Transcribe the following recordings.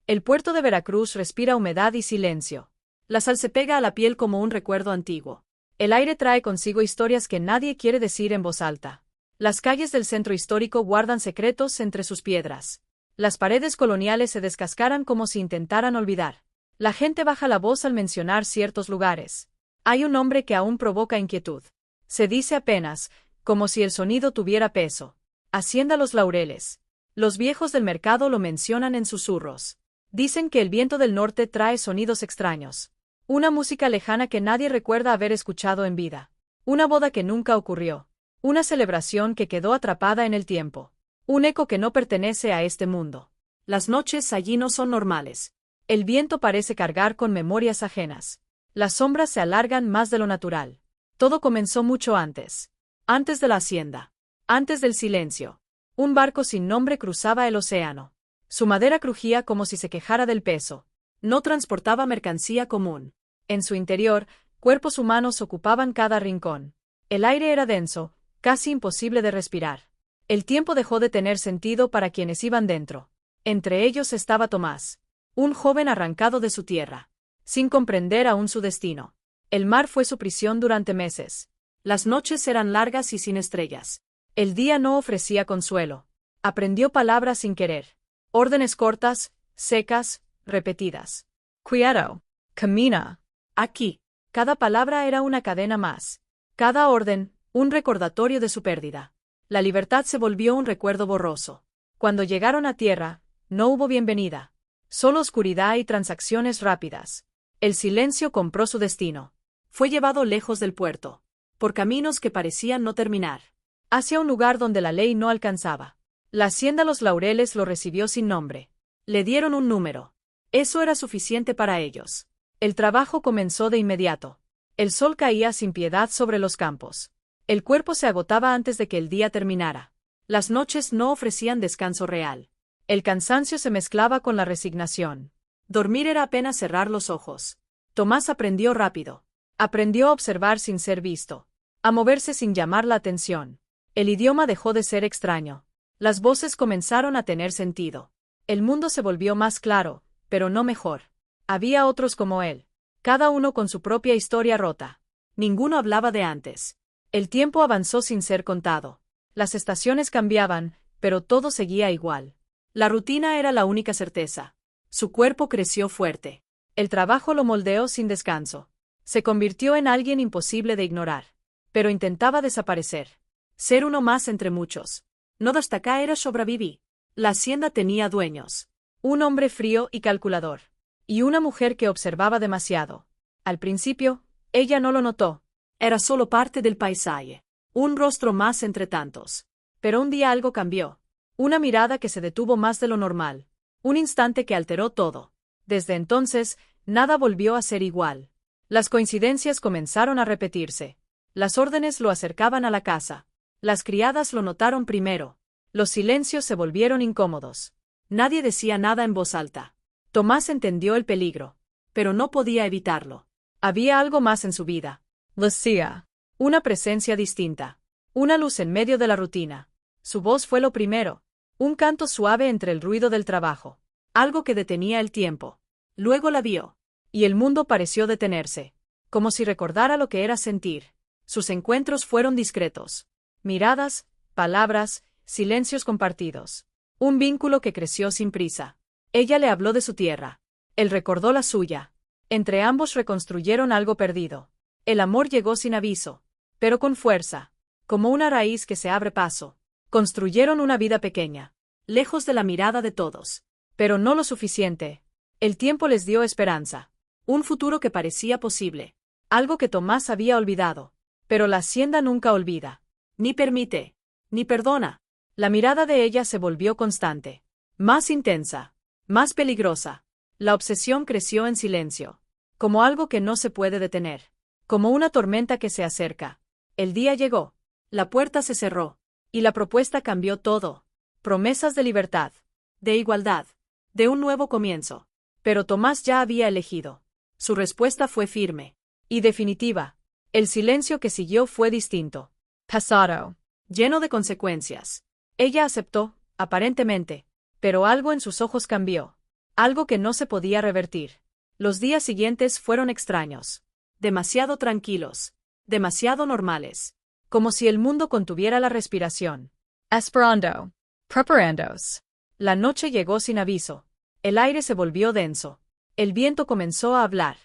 El puerto de Veracruz respira humedad y silencio. La sal se pega a la piel como un recuerdo antiguo. El aire trae consigo historias que nadie quiere decir en voz alta. Las calles del centro histórico guardan secretos entre sus piedras. Las paredes coloniales se descascaran como si intentaran olvidar. La gente baja la voz al mencionar ciertos lugares. Hay un nombre que aún provoca inquietud. Se dice apenas, como si el sonido tuviera peso. Hacienda Los Laureles. Los viejos del mercado lo mencionan en susurros. Dicen que el viento del norte trae sonidos extraños. Una música lejana que nadie recuerda haber escuchado en vida. Una boda que nunca ocurrió. Una celebración que quedó atrapada en el tiempo. Un eco que no pertenece a este mundo. Las noches allí no son normales. El viento parece cargar con memorias ajenas. Las sombras se alargan más de lo natural. Todo comenzó mucho antes. Antes de la hacienda. Antes del silencio. Un barco sin nombre cruzaba el océano. Su madera crujía como si se quejara del peso. No transportaba mercancía común. En su interior, cuerpos humanos ocupaban cada rincón. El aire era denso, casi imposible de respirar. El tiempo dejó de tener sentido para quienes iban dentro. Entre ellos estaba Tomás. Un joven arrancado de su tierra. Sin comprender aún su destino. El mar fue su prisión durante meses. Las noches eran largas y sin estrellas. El día no ofrecía consuelo. Aprendió palabras sin querer. Órdenes cortas, secas, repetidas. Cuidado. Camina. Aquí. Cada palabra era una cadena más. Cada orden, un recordatorio de su pérdida. La libertad se volvió un recuerdo borroso. Cuando llegaron a tierra, no hubo bienvenida. Solo oscuridad y transacciones rápidas. El silencio compró su destino. Fue llevado lejos del puerto. Por caminos que parecían no terminar. Hacia un lugar donde la ley no alcanzaba. La hacienda Los Laureles lo recibió sin nombre. Le dieron un número. Eso era suficiente para ellos. El trabajo comenzó de inmediato. El sol caía sin piedad sobre los campos. El cuerpo se agotaba antes de que el día terminara. Las noches no ofrecían descanso real. El cansancio se mezclaba con la resignación. Dormir era apenas cerrar los ojos. Tomás aprendió rápido. Aprendió a observar sin ser visto. A moverse sin llamar la atención. El idioma dejó de ser extraño. Las voces comenzaron a tener sentido. El mundo se volvió más claro, pero no mejor. Había otros como él. Cada uno con su propia historia rota. Ninguno hablaba de antes. El tiempo avanzó sin ser contado. Las estaciones cambiaban, pero todo seguía igual. La rutina era la única certeza. Su cuerpo creció fuerte. El trabajo lo moldeó sin descanso. Se convirtió en alguien imposible de ignorar. Pero intentaba desaparecer. Ser uno más entre muchos. No destacar era sobrevivir. La hacienda tenía dueños. Un hombre frío y calculador. Y una mujer que observaba demasiado. Al principio, ella no lo notó. Era solo parte del paisaje. Un rostro más entre tantos. Pero un día algo cambió. Una mirada que se detuvo más de lo normal. Un instante que alteró todo. Desde entonces, nada volvió a ser igual. Las coincidencias comenzaron a repetirse. Las órdenes lo acercaban a la casa. Las criadas lo notaron primero. Los silencios se volvieron incómodos. Nadie decía nada en voz alta. Tomás entendió el peligro. Pero no podía evitarlo. Había algo más en su vida. Lucía. Una presencia distinta. Una luz en medio de la rutina. Su voz fue lo primero. Un canto suave entre el ruido del trabajo. Algo que detenía el tiempo. Luego la vio. Y el mundo pareció detenerse. Como si recordara lo que era sentir. Sus encuentros fueron discretos. Miradas, palabras, silencios compartidos. Un vínculo que creció sin prisa. Ella le habló de su tierra. Él recordó la suya. Entre ambos reconstruyeron algo perdido. El amor llegó sin aviso. Pero con fuerza. Como una raíz que se abre paso. Construyeron una vida pequeña. Lejos de la mirada de todos. Pero no lo suficiente. El tiempo les dio esperanza. Un futuro que parecía posible. Algo que Tomás había olvidado. Pero la hacienda nunca olvida. Ni permite. Ni perdona. La mirada de ella se volvió constante. Más intensa. Más peligrosa. La obsesión creció en silencio. Como algo que no se puede detener. Como una tormenta que se acerca. El día llegó. La puerta se cerró. Y la propuesta cambió todo. Promesas de libertad. De igualdad. De un nuevo comienzo. Pero Tomás ya había elegido. Su respuesta fue firme. Y definitiva. El silencio que siguió fue distinto. Pasado. Lleno de consecuencias. Ella aceptó, aparentemente. Pero algo en sus ojos cambió. algo que no se podía revertir. Los días siguientes fueron extraños. Demasiado tranquilos. Demasiado normales. Como si el mundo contuviera la respiración. Esperando. Preparandos. La noche llegó sin aviso. El aire se volvió denso. El viento comenzó a hablar.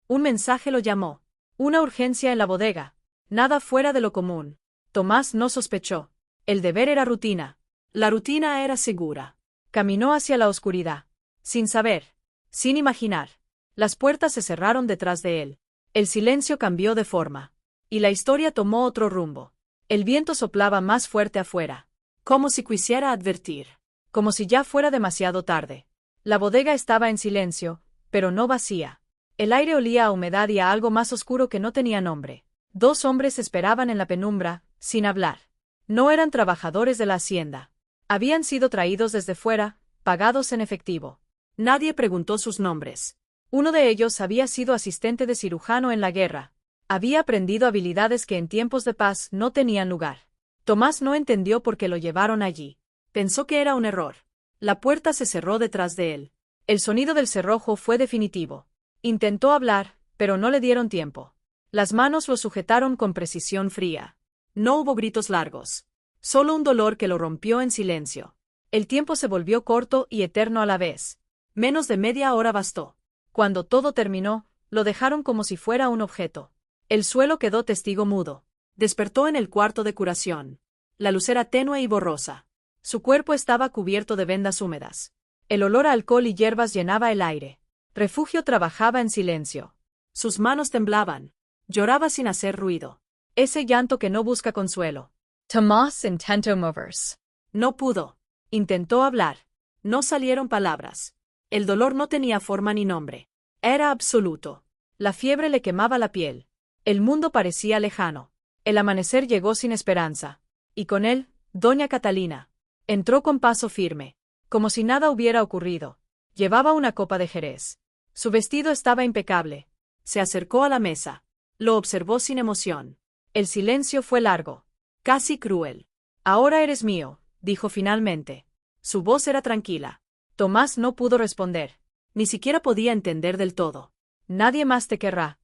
Un mensaje lo llamó. Una urgencia en la bodega. Nada fuera de lo común. Tomás no sospechó. El deber era rutina. La rutina era segura. Caminó hacia la oscuridad. Sin saber. Sin imaginar. Las puertas se cerraron detrás de él. El silencio cambió de forma. Y la historia tomó otro rumbo. El viento soplaba más fuerte afuera. Como si quisiera advertir. Como si ya fuera demasiado tarde. La bodega estaba en silencio, pero no vacía. El aire olía a humedad y a algo más oscuro que no tenía nombre. Dos hombres esperaban en la penumbra, sin hablar. No eran trabajadores de la hacienda. Habían sido traídos desde fuera, pagados en efectivo. Nadie preguntó sus nombres. Uno de ellos había sido asistente de cirujano en la guerra. Había aprendido habilidades que en tiempos de paz no tenían lugar. Tomás no entendió por qué lo llevaron allí. Pensó que era un error. La puerta se cerró detrás de él. El sonido del cerrojo fue definitivo. Intentó hablar, pero no le dieron tiempo. Las manos lo sujetaron con precisión fría. No hubo gritos largos. Solo un dolor que lo rompió en silencio. El tiempo se volvió corto y eterno a la vez. Menos de media hora bastó. Cuando todo terminó, lo dejaron como si fuera un objeto. El suelo quedó testigo mudo. Despertó en el cuarto de curación. La luz era tenue y borrosa. Su cuerpo estaba cubierto de vendas húmedas. El olor a alcohol y hierbas llenaba el aire. Refugio trabajaba en silencio. Sus manos temblaban. Lloraba sin hacer ruido. Ese llanto que no busca consuelo. Tomás intentó moverse. No pudo. Intentó hablar. No salieron palabras. El dolor no tenía forma ni nombre. Era absoluto. La fiebre le quemaba la piel. El mundo parecía lejano. El amanecer llegó sin esperanza. Y con él, doña Catalina. Entró con paso firme. Como si nada hubiera ocurrido. Llevaba una copa de jerez. Su vestido estaba impecable. Se acercó a la mesa. Lo observó sin emoción. El silencio fue largo. Casi cruel. Ahora eres mío, dijo finalmente. Su voz era tranquila. Tomás no pudo responder. Ni siquiera podía entender del todo. Nadie más te querrá.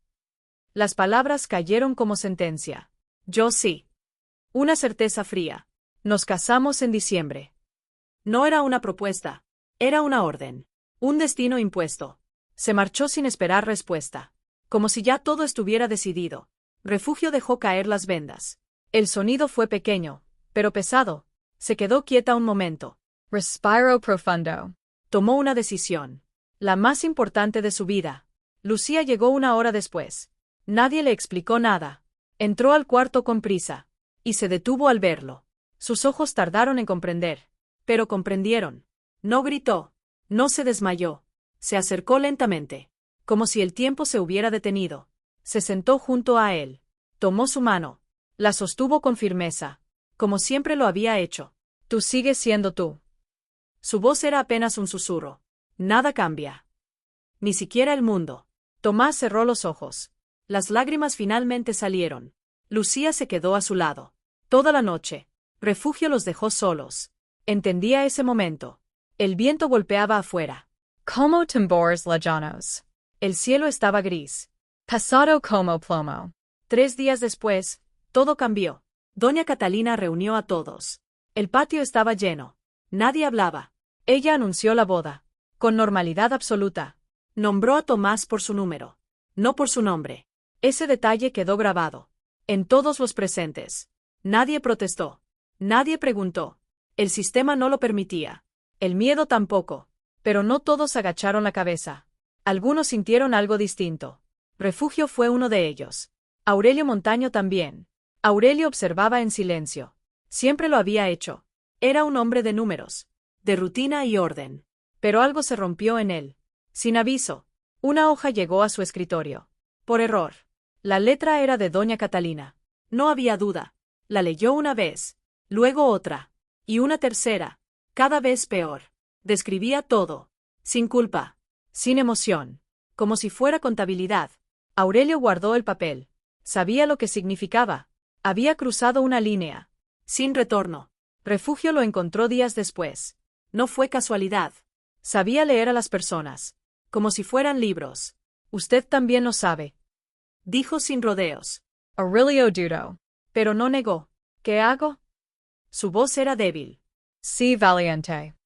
Las palabras cayeron como sentencia. Yo sí. Una certeza fría. Nos casamos en diciembre. No era una propuesta. Era una orden. Un destino impuesto. Se marchó sin esperar respuesta. Como si ya todo estuviera decidido. Refugio dejó caer las vendas. El sonido fue pequeño, pero pesado. Se quedó quieta un momento. Respiro profundo. Tomó una decisión. La más importante de su vida. Lucía llegó una hora después. Nadie le explicó nada. Entró al cuarto con prisa. Y se detuvo al verlo. Sus ojos tardaron en comprender. Pero comprendieron. No gritó. No se desmayó. Se acercó lentamente. Como si el tiempo se hubiera detenido. Se sentó junto a él. Tomó su mano. La sostuvo con firmeza. Como siempre lo había hecho. Tú sigues siendo tú. Su voz era apenas un susurro. Nada cambia. Ni siquiera el mundo. Tomás cerró los ojos. Las lágrimas finalmente salieron. Lucía se quedó a su lado. Toda la noche. Refugio los dejó solos. Entendía ese momento. El viento golpeaba afuera. Como tambores lejanos. El cielo estaba gris. Pasado como plomo. 3 días después, todo cambió. Doña Catalina reunió a todos. El patio estaba lleno. Nadie hablaba. Ella anunció la boda. Con normalidad absoluta. Nombró a Tomás por su número. No por su nombre. Ese detalle quedó grabado. En todos los presentes. Nadie protestó. Nadie preguntó. El sistema no lo permitía. El miedo tampoco. Pero no todos agacharon la cabeza. Algunos sintieron algo distinto. Refugio fue uno de ellos. Aurelio Montaño también. Aurelio observaba en silencio. Siempre lo había hecho. Era un hombre de números, de rutina y orden. Pero algo se rompió en él. Sin aviso. Una hoja llegó a su escritorio. Por error. La letra era de doña Catalina. No había duda. La leyó una vez. Luego otra. Y una tercera. Cada vez peor. Describía todo. Sin culpa. Sin emoción. Como si fuera contabilidad. Aurelio guardó el papel. Sabía lo que significaba. Había cruzado una línea. Sin retorno. Refugio lo encontró días después. No fue casualidad. Sabía leer a las personas, como si fueran libros. Usted también lo sabe, dijo sin rodeos. Aurelio dudó. Pero no negó. ¿Qué hago? Su voz era débil. Sé valiente.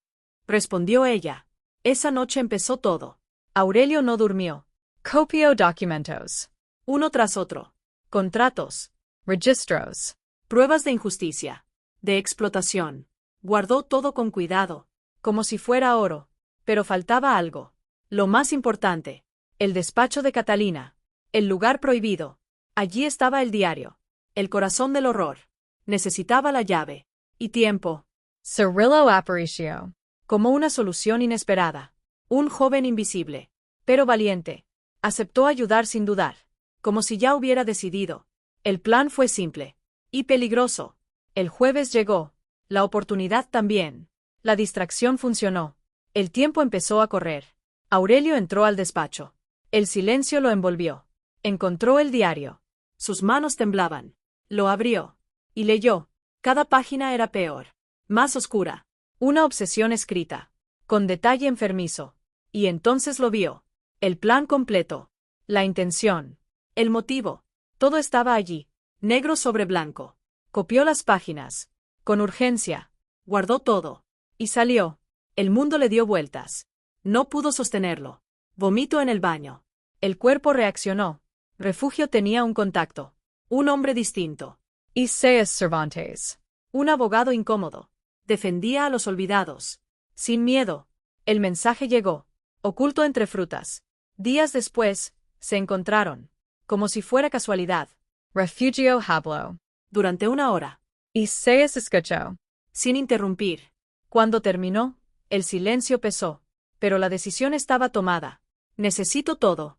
Respondió ella. Esa noche empezó todo. Aurelio no durmió. Copio documentos. Uno tras otro. Contratos. Registros. Pruebas de injusticia. De explotación. Guardó todo con cuidado, como si fuera oro. Pero faltaba algo. Lo más importante. El despacho de Catalina. El lugar prohibido. Allí estaba el diario. El corazón del horror. Necesitaba la llave. Y tiempo. Cirillo Aparicio. Como una solución inesperada. Un joven invisible, pero valiente. Aceptó ayudar sin dudar, como si ya hubiera decidido. El plan fue simple. Y peligroso. El jueves llegó. La oportunidad también. La distracción funcionó. El tiempo empezó a correr. Aurelio entró al despacho. El silencio lo envolvió. Encontró el diario. Sus manos temblaban. Lo abrió. Y leyó. Cada página era peor. Más oscura. Una obsesión escrita. Con detalle enfermizo. Y entonces lo vio. El plan completo. La intención. El motivo. Todo estaba allí. Negro sobre blanco. Copió las páginas. Con urgencia. Guardó todo. Y salió. El mundo le dio vueltas. No pudo sostenerlo. Vomitó en el baño. El cuerpo reaccionó. Refugio tenía un contacto. Un hombre distinto. Isaías Cervantes. Un abogado incómodo. Defendía a los olvidados. Sin miedo. El mensaje llegó. Oculto entre frutas. Días después, se encontraron. Como si fuera casualidad. Refugio habló. Durante una hora. Isaías escuchó. Sin interrumpir. Cuando terminó, el silencio pesó. Pero la decisión estaba tomada. Necesito todo.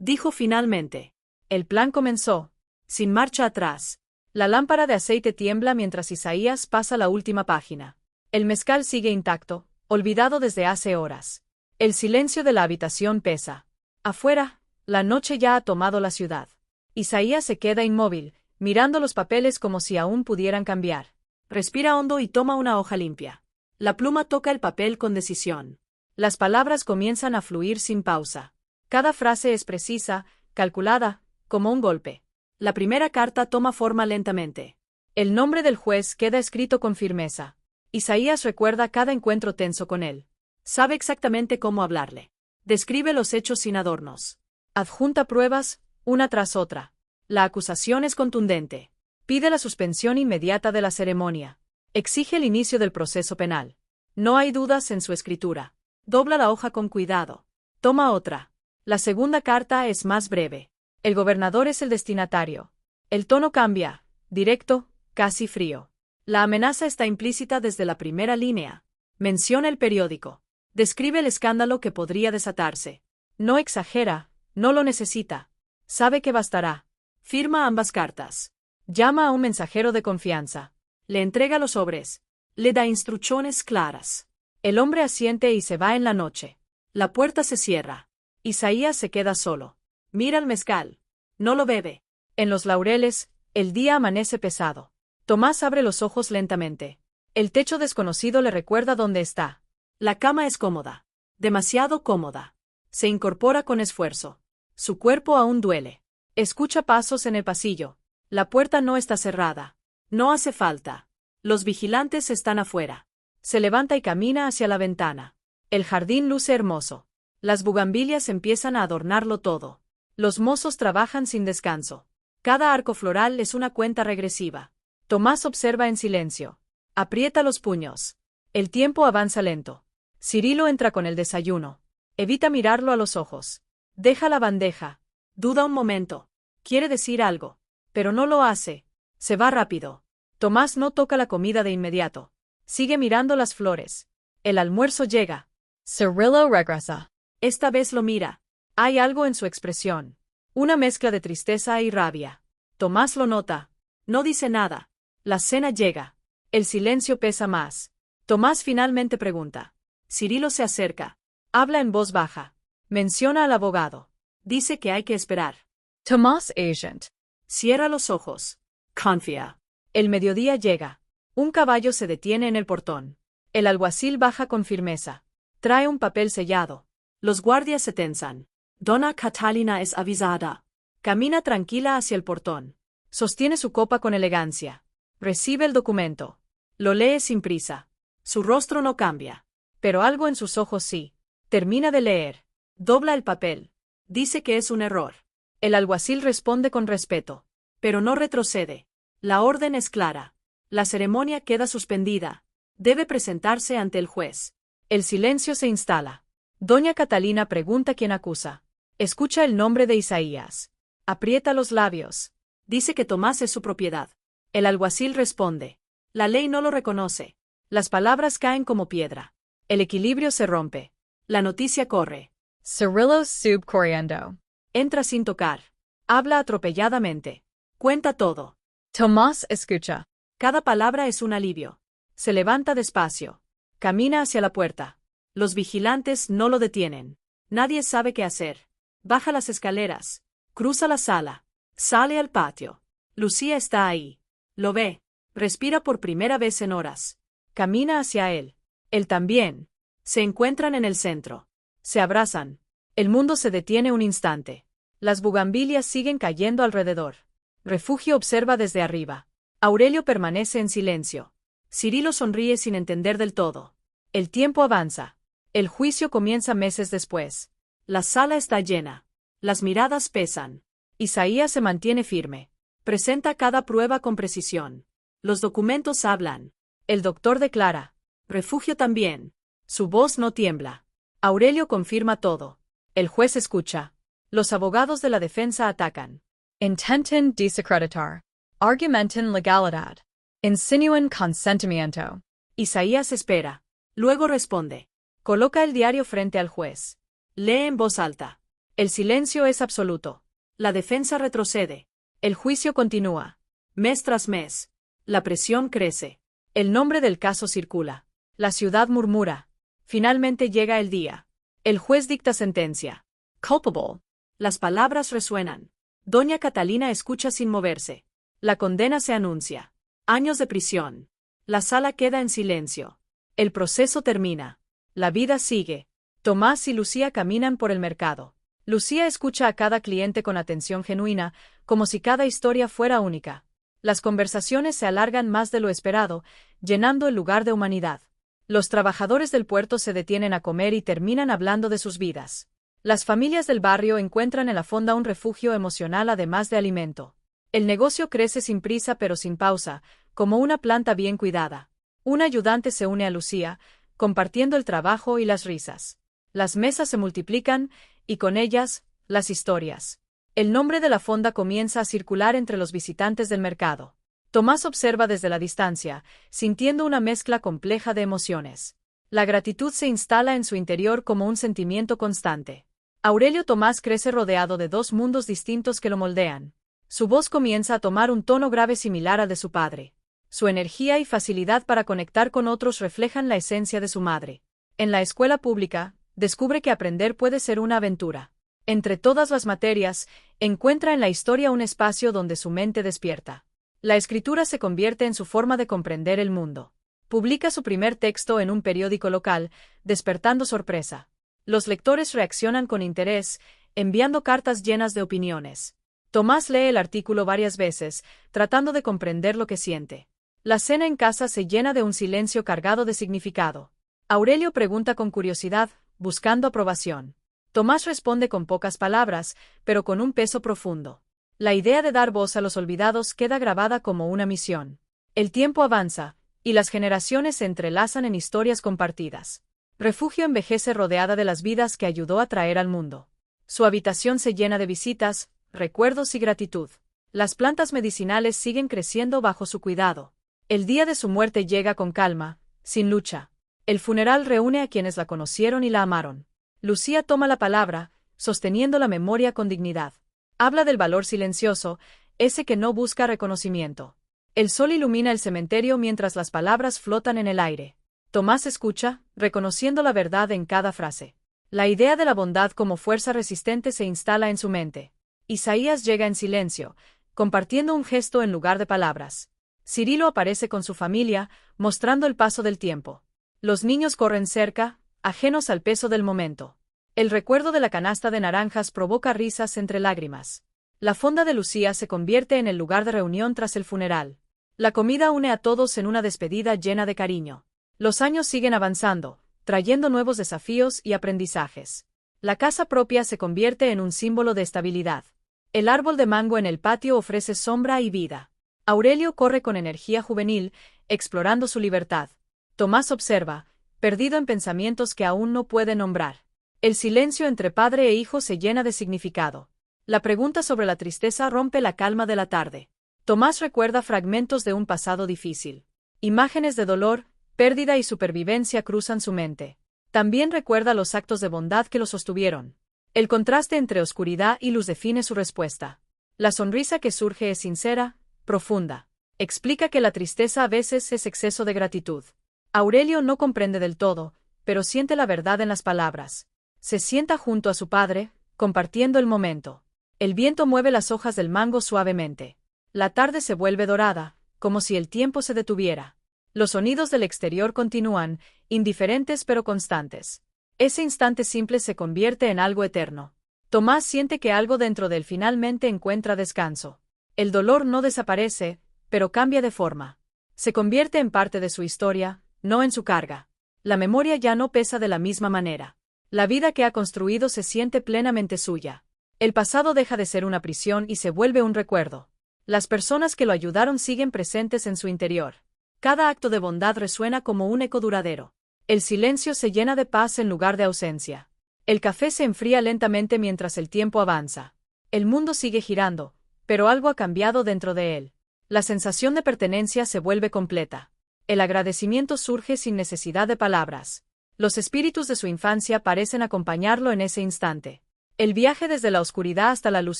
Dijo finalmente. El plan comenzó. Sin marcha atrás. La lámpara de aceite tiembla mientras Isaías pasa la última página. El mezcal sigue intacto, olvidado desde hace horas. El silencio de la habitación pesa. Afuera, la noche ya ha tomado la ciudad. Isaías se queda inmóvil, mirando los papeles como si aún pudieran cambiar. Respira hondo y toma una hoja limpia. La pluma toca el papel con decisión. Las palabras comienzan a fluir sin pausa. Cada frase es precisa, calculada, como un golpe. La primera carta toma forma lentamente. El nombre del juez queda escrito con firmeza. Isaías recuerda cada encuentro tenso con él. Sabe exactamente cómo hablarle. Describe los hechos sin adornos. Adjunta pruebas, una tras otra. La acusación es contundente. Pide la suspensión inmediata de la ceremonia. Exige el inicio del proceso penal. No hay dudas en su escritura. Dobla la hoja con cuidado. Toma otra. La segunda carta es más breve. El gobernador es el destinatario. El tono cambia, directo, casi frío. La amenaza está implícita desde la primera línea. Menciona el periódico. Describe el escándalo que podría desatarse. No exagera, no lo necesita. Sabe que bastará. Firma ambas cartas. Llama a un mensajero de confianza. Le entrega los sobres. Le da instrucciones claras. El hombre asiente y se va en la noche. La puerta se cierra. Isaías se queda solo. Mira el mezcal. No lo bebe. En los laureles, el día amanece pesado. Tomás abre los ojos lentamente. El techo desconocido le recuerda dónde está. La cama es cómoda. Demasiado cómoda. Se incorpora con esfuerzo. Su cuerpo aún duele. Escucha pasos en el pasillo. La puerta no está cerrada. No hace falta. Los vigilantes están afuera. Se levanta y camina hacia la ventana. El jardín luce hermoso. Las bugambilias empiezan a adornarlo todo. Los mozos trabajan sin descanso. Cada arco floral es una cuenta regresiva. Tomás observa en silencio. Aprieta los puños. El tiempo avanza lento. Cirilo entra con el desayuno. Evita mirarlo a los ojos. Deja la bandeja. Duda un momento. Quiere decir algo. Pero no lo hace. Se va rápido. Tomás no toca la comida de inmediato. Sigue mirando las flores. El almuerzo llega. Cirillo regresa. Esta vez lo mira. Hay algo en su expresión. Una mezcla de tristeza y rabia. Tomás lo nota. No dice nada. La cena llega. El silencio pesa más. Tomás finalmente pregunta. Cirilo se acerca. Habla en voz baja. Menciona al abogado. Dice que hay que esperar. Tomás agent. Cierra los ojos. Confía. El mediodía llega. Un caballo se detiene en el portón. El alguacil baja con firmeza. Trae un papel sellado. Los guardias se tensan. Donna Catalina es avisada. Camina tranquila hacia el portón. Sostiene su copa con elegancia. Recibe el documento. Lo lee sin prisa. Su rostro no cambia. Pero algo en sus ojos sí. Termina de leer. Dobla el papel. Dice que es un error. El alguacil responde con respeto. Pero no retrocede. La orden es clara. La ceremonia queda suspendida. Debe presentarse ante el juez. El silencio se instala. Doña Catalina pregunta quién acusa. Escucha el nombre de Isaías. Aprieta los labios. Dice que Tomás es su propiedad. El alguacil responde. La ley no lo reconoce. Las palabras caen como piedra. El equilibrio se rompe. La noticia corre. Cirillo sub corriendo. Entra sin tocar. Habla atropelladamente. Cuenta todo. Tomás escucha. Cada palabra es un alivio. Se levanta despacio. Camina hacia la puerta. Los vigilantes no lo detienen. Nadie sabe qué hacer. Baja las escaleras. Cruza la sala. Sale al patio. Lucía está ahí. Lo ve. Respira por primera vez en horas. Camina hacia él. Él también. Se encuentran en el centro. Se abrazan. El mundo se detiene un instante. Las bugambilias siguen cayendo alrededor. Refugio observa desde arriba. Aurelio permanece en silencio. Cirilo sonríe sin entender del todo. El tiempo avanza. El juicio comienza meses después. La sala está llena. Las miradas pesan. Isaías se mantiene firme. Presenta cada prueba con precisión. Los documentos hablan. El doctor declara. Refugio también. Su voz no tiembla. Aurelio confirma todo. El juez escucha. Los abogados de la defensa atacan. Intenten desacreditar. Argumentan legalidad. Insinúan consentimiento. Isaías espera. Luego responde. Coloca el diario frente al juez. Lee en voz alta. El silencio es absoluto. La defensa retrocede. El juicio continúa. Mes tras mes. La presión crece. El nombre del caso circula. La ciudad murmura. Finalmente llega el día. El juez dicta sentencia. Culpable. Las palabras resuenan. Doña Catalina escucha sin moverse. La condena se anuncia. Años de prisión. La sala queda en silencio. El proceso termina. La vida sigue. Tomás y Lucía caminan por el mercado. Lucía escucha a cada cliente con atención genuina, como si cada historia fuera única. Las conversaciones se alargan más de lo esperado, llenando el lugar de humanidad. Los trabajadores del puerto se detienen a comer y terminan hablando de sus vidas. Las familias del barrio encuentran en la fonda un refugio emocional además de alimento. El negocio crece sin prisa pero sin pausa, como una planta bien cuidada. Un ayudante se une a Lucía, compartiendo el trabajo y las risas. Las mesas se multiplican, y con ellas, las historias. El nombre de la fonda comienza a circular entre los visitantes del mercado. Tomás observa desde la distancia, sintiendo una mezcla compleja de emociones. La gratitud se instala en su interior como un sentimiento constante. Aurelio Tomás crece rodeado de dos mundos distintos que lo moldean. Su voz comienza a tomar un tono grave similar al de su padre. Su energía y facilidad para conectar con otros reflejan la esencia de su madre. En la escuela pública, descubre que aprender puede ser una aventura. Entre todas las materias, encuentra en la historia un espacio donde su mente despierta. La escritura se convierte en su forma de comprender el mundo. Publica su primer texto en un periódico local, despertando sorpresa. Los lectores reaccionan con interés, enviando cartas llenas de opiniones. Tomás lee el artículo varias veces, tratando de comprender lo que siente. La cena en casa se llena de un silencio cargado de significado. Aurelio pregunta con curiosidad, buscando aprobación. Tomás responde con pocas palabras, pero con un peso profundo. La idea de dar voz a los olvidados queda grabada como una misión. El tiempo avanza, y las generaciones se entrelazan en historias compartidas. Refugio envejece rodeada de las vidas que ayudó a traer al mundo. Su habitación se llena de visitas, recuerdos y gratitud. Las plantas medicinales siguen creciendo bajo su cuidado. El día de su muerte llega con calma, sin lucha. El funeral reúne a quienes la conocieron y la amaron. Lucía toma la palabra, sosteniendo la memoria con dignidad. Habla del valor silencioso, ese que no busca reconocimiento. El sol ilumina el cementerio mientras las palabras flotan en el aire. Tomás escucha, reconociendo la verdad en cada frase. La idea de la bondad como fuerza resistente se instala en su mente. Isaías llega en silencio, compartiendo un gesto en lugar de palabras. Cirilo aparece con su familia, mostrando el paso del tiempo. Los niños corren cerca, ajenos al peso del momento. El recuerdo de la canasta de naranjas provoca risas entre lágrimas. La fonda de Lucía se convierte en el lugar de reunión tras el funeral. La comida une a todos en una despedida llena de cariño. Los años siguen avanzando, trayendo nuevos desafíos y aprendizajes. La casa propia se convierte en un símbolo de estabilidad. El árbol de mango en el patio ofrece sombra y vida. Aurelio corre con energía juvenil, explorando su libertad. Tomás observa, perdido en pensamientos que aún no puede nombrar. El silencio entre padre e hijo se llena de significado. La pregunta sobre la tristeza rompe la calma de la tarde. Tomás recuerda fragmentos de un pasado difícil. Imágenes de dolor, pérdida y supervivencia cruzan su mente. También recuerda los actos de bondad que lo sostuvieron. El contraste entre oscuridad y luz define su respuesta. La sonrisa que surge es sincera, profunda. Explica que la tristeza a veces es exceso de gratitud. Aurelio no comprende del todo, pero siente la verdad en las palabras. Se sienta junto a su padre, compartiendo el momento. El viento mueve las hojas del mango suavemente. La tarde se vuelve dorada, como si el tiempo se detuviera. Los sonidos del exterior continúan, indiferentes pero constantes. Ese instante simple se convierte en algo eterno. Tomás siente que algo dentro de él finalmente encuentra descanso. El dolor no desaparece, pero cambia de forma. Se convierte en parte de su historia, no en su carga. La memoria ya no pesa de la misma manera. La vida que ha construido se siente plenamente suya. El pasado deja de ser una prisión y se vuelve un recuerdo. Las personas que lo ayudaron siguen presentes en su interior. Cada acto de bondad resuena como un eco duradero. El silencio se llena de paz en lugar de ausencia. El café se enfría lentamente mientras el tiempo avanza. El mundo sigue girando, pero algo ha cambiado dentro de él. La sensación de pertenencia se vuelve completa. El agradecimiento surge sin necesidad de palabras. Los espíritus de su infancia parecen acompañarlo en ese instante. El viaje desde la oscuridad hasta la luz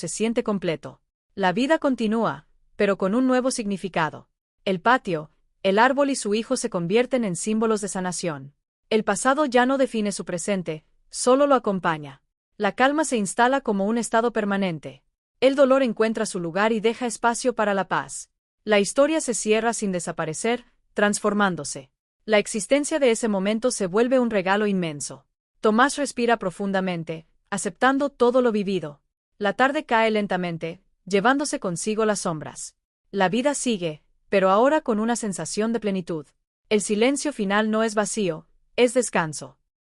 se siente completo. La vida continúa, pero con un nuevo significado. El patio, el árbol y su hijo se convierten en símbolos de sanación. El pasado ya no define su presente, solo lo acompaña. La calma se instala como un estado permanente. El dolor encuentra su lugar y deja espacio para la paz. La historia se cierra sin desaparecer, transformándose. La existencia de ese momento se vuelve un regalo inmenso. Tomás respira profundamente, aceptando todo lo vivido. La tarde cae lentamente, llevándose consigo las sombras. La vida sigue, pero ahora con una sensación de plenitud. El silencio final no es vacío, es descanso.